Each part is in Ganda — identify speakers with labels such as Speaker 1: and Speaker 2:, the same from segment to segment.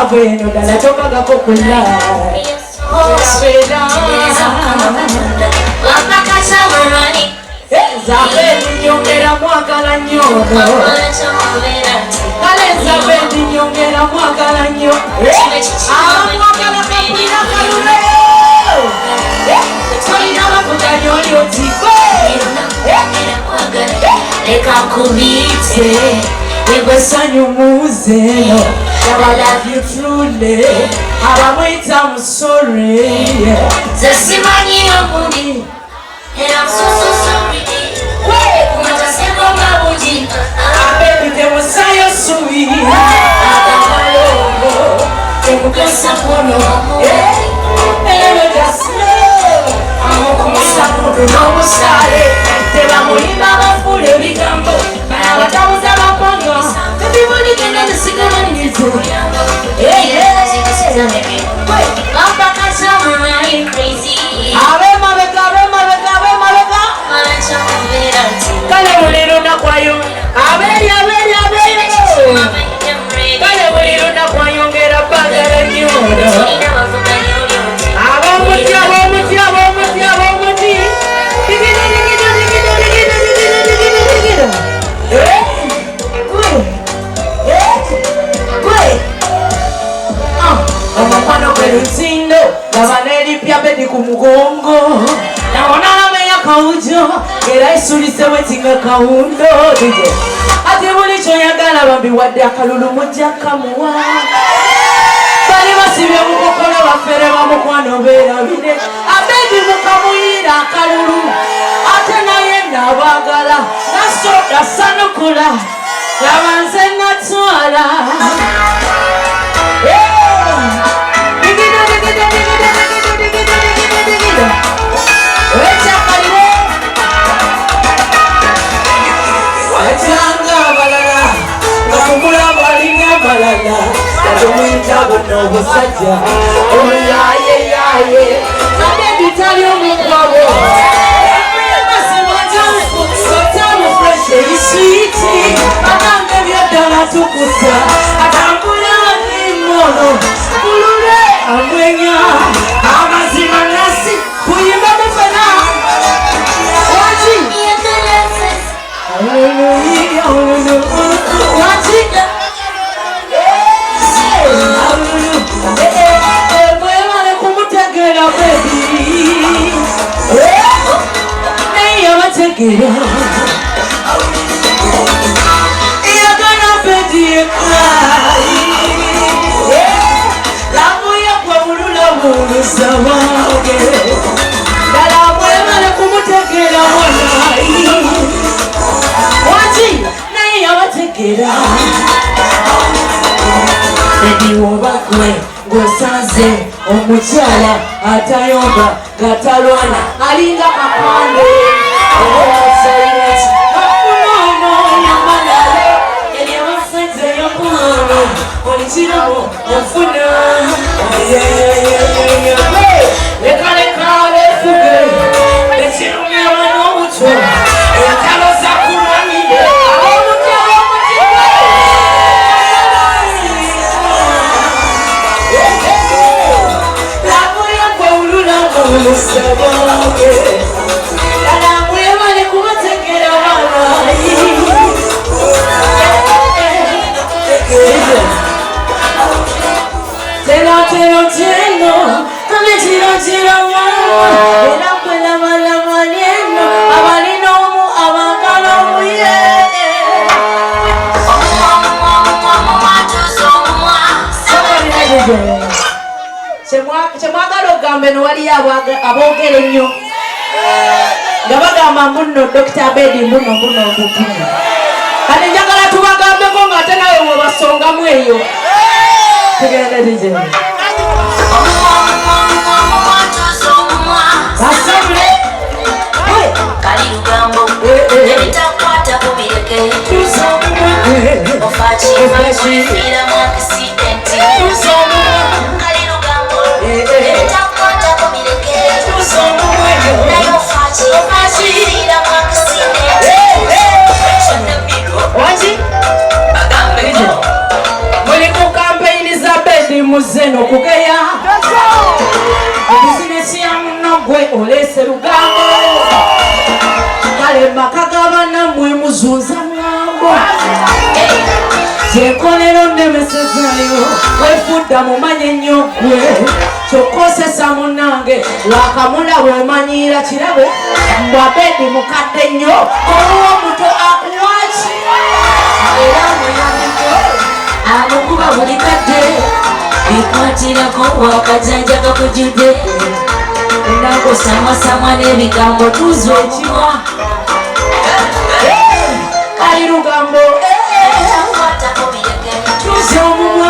Speaker 1: Bueno, dala toka gakokula. Zabendi nyongera mwagala nnyo. Kale zabendi nyongera mwagala nnyo. Mwagala kakwira kalule. Tolina bakuganya oli otiko. Leka nkubite. Negwesanyu muzeno. I love you truly. I'm sorry. Zesimani yomuni. And I'm so sorry. Wait, what I said about my body. Baby, there was so sweet. Kaundo DJ ati buli choyagala bambi wadde akalulu mujja kamuwa bali basibye mukokola bafere bamukwano beerabire abebi mukamuyira akalulu ate naye nabagala nasoda sanukula labanze natwala oh yeah, yeah, yeah. I baby tell you me power. So tell me fresh, you sweetie. I can't give you dollar to kusa. I can't put on in mono. Kulure, I'm winning. I'm a zimanasi. Who you got the fana? Watching. Watching. Get up. You're gonna be a cry. La voy a poner la bolsa, la mueva como te queda hoy. Watching, now you're taking it. Baby, what gosaze omukyala atayomba gatalwana alinga kapande. Oh, silence. No, yamanale. Anyone says you're poor. Original, yeah. They call it crowd, it's good. They say, you never know which one. They tell us that we want it. I want to tell you what you La voy a poner una bolsa, Chemwagala ogambe no wali aboogera ennyo nga bagamba mbuno Dr. Abedi mbuno kati njagala tubagambeko ng'ate nawe webasongamu eyo tugende DJ Muzeno kugeya bizinesi ya munogwe olese lugambo kale makagaba namwe muzunza mwango kyekolero nnemesezayo wefudda mumanye nnyo gwe kyokosesa munange wakamulaba omanyira kirabe mbwabedi mukadde nnyo oluwo muto akuwaki era muyamiko amukuba buli kadde ikwatirako wakajanja kakujudde endako samwasamwa n'ebigambo tuzo ekimwa kali lugambo tuzo omumwa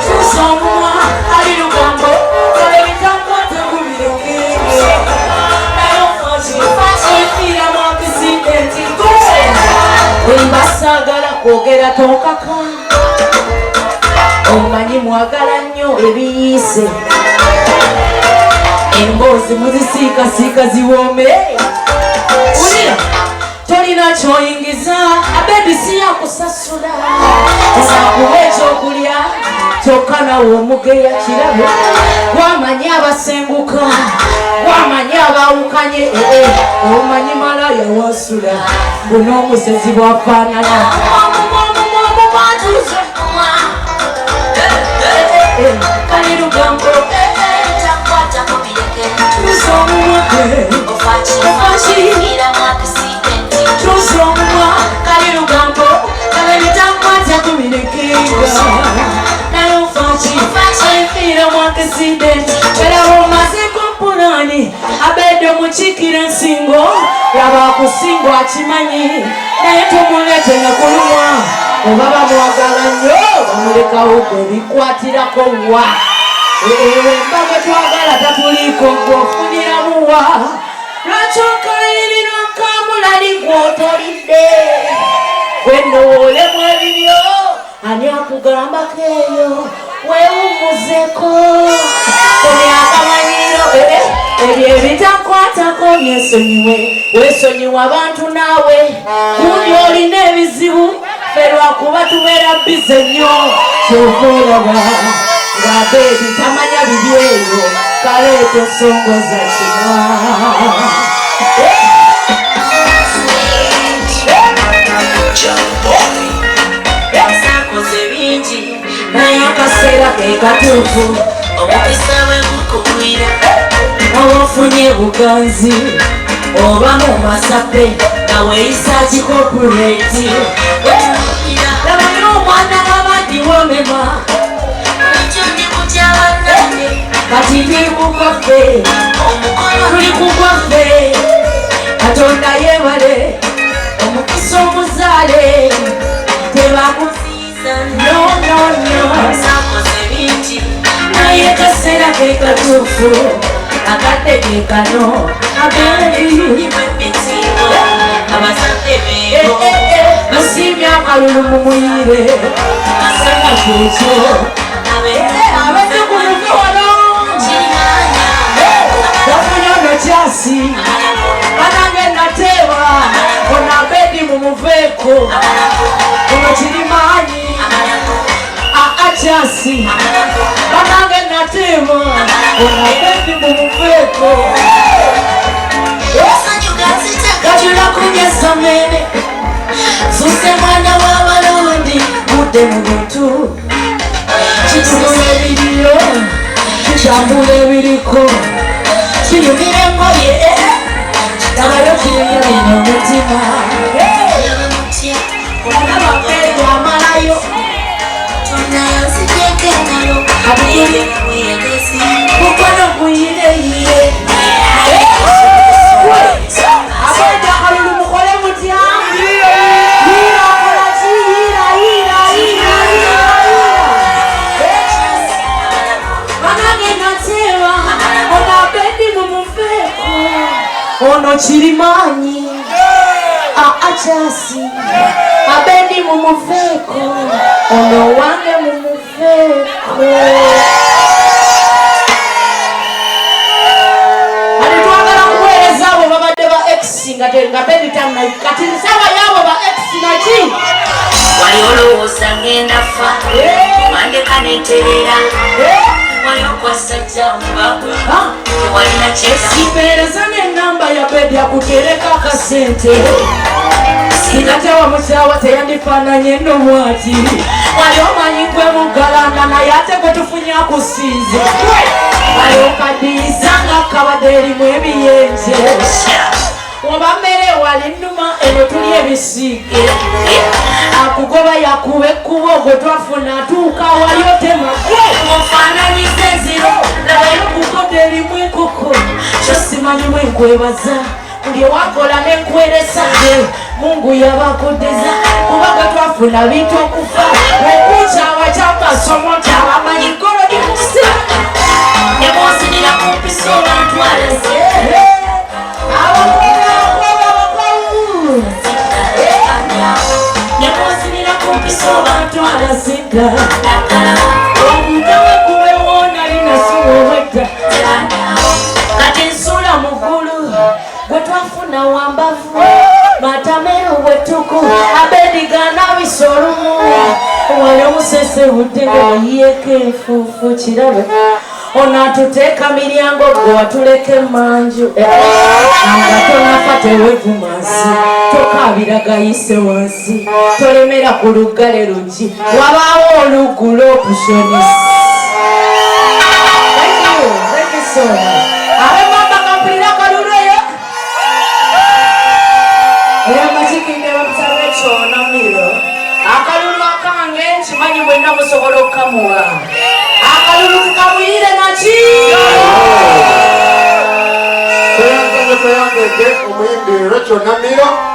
Speaker 1: tuzo omumwa kali lugambo kale bitankwata ku birungi nayofaira mwakisidenti wembasagala kwogera tonkaka omanyi mwagala nnyo ebiyise emboozi muzisiikasiika ziwoome ulira tolina kyoyingiza abebisi yakusasula esakuba ekyokulya kyokka nawe omugeya kirabe wamanyi abasenguka wamanyi abawukanye omanyi malaya wasula buno omusezi bwafaanana kali lugambo tuzo omumwa tuzo omumwa kali lugambo kale bitankwata kubirekenga naye ofaki enfiira mwakisidenti era omaze kompulani abedde omukikira ensingo laba akusingo akimanyi naye tomulete nakulumwa oba bamwagala nnyo bamulekawo gwe bikwatirako wa embaga twagala tatuliiko gweofuniramuwa lwaki okalirirwa kamulali gw'otolidde gwendowoolemu ebibyo ani akugambako eyo weewumuzeko emyakamanyiro ebyo ebitakwatako byesonyiwe weesonyiwa abantu naawe gundi olina ebizibu lwakuba tubeera bize nnyo kyova olaba ng'abeebi tamanya bibi eyo kale tosongoza kimwa sakoze bingi naye akaseera ke katuufu omukisa bwe gukugwira obaofunye buganzi oba mu masape nga weeyisa kikopuleeti labayo omwana wabandi womema ekyo ndi kutya bannange kati ndi kukwaffe omukono tuli kukwaffe katonda yeebale omukisa omuzaale tebamuziiza nononyo sakoze bingi naye kaseera ke katuufu akadde ke kano abeebi musimye akalulu mumuyire asanga kyekyo abezekuluke walongi bafunye ono kyasi banange nateeba ono abedi mumuveeko ono kirimaanyi akyasi banange nateeba ono abedi mumuveeko gajula kugeza mene suse mwana w'abalundi mudde mu bintu kitunula ebiriyo kitambula ebiriko kiyumira engoye labayo kiyuyirina omutima olabakeejo amalayo mukono guyireyire abanja kalulu mukole mutya yira kola ki yira ono Kirimanyi Achasi Abedi mumufeko ono wange mumufeko alitwagala kuweereza abo babadde ba X nga Bedi tamna kati nsawa yabo ba X naki
Speaker 2: wali olowooza ngenda fa wange kaneterera wali okwasajja mubabwe walina
Speaker 1: kyesipeereza n'ennamba ya Bedi akutereka akasente sinatawa mukyawa teyandifaananye nno bwati wali omanyi gwe mugalanda naye ate gwe tufunye akusinze wali okadiisa nga kabadde erimu ebiyenje oba mmere wali nnuma eno tuli ebisiige akugoba yakuba ekkubo gwe twafuna atuuka wali otema mufaananyiza enziro labayo kukoda erimu enkoko kyo simanyimu enkwebaza buli wakola nenkweresa Mungu yabakodeza kubaga twafuna bintu okufa okukyawa kyamasomo kyabamanyi golo limusa
Speaker 2: nebonsinira kumpisa abantu alaze nebonsinira kumpisa abantu
Speaker 1: alasinda omutawe kuwewona linasuwowedda kati nsula mugulu gwe twafuna wambavu matamero bwetuku abedigana bisolumu wali omusese budde ngayiyeko enfuufu kirabe ono atuteeka miryango gwe watuleka emanju nga tonafa tewevumansi tokabira gayise wansi tolemera ku lugale lugi wabaawo olugulo opushonis abemamba kampulira kaluleyo eyamakikinde bamusabe kyonamiro akalulu akange nkimanyi bwenna musobola okukamuwa akalulu tukamuyire naki
Speaker 3: Omuyimbi Rachel Namiro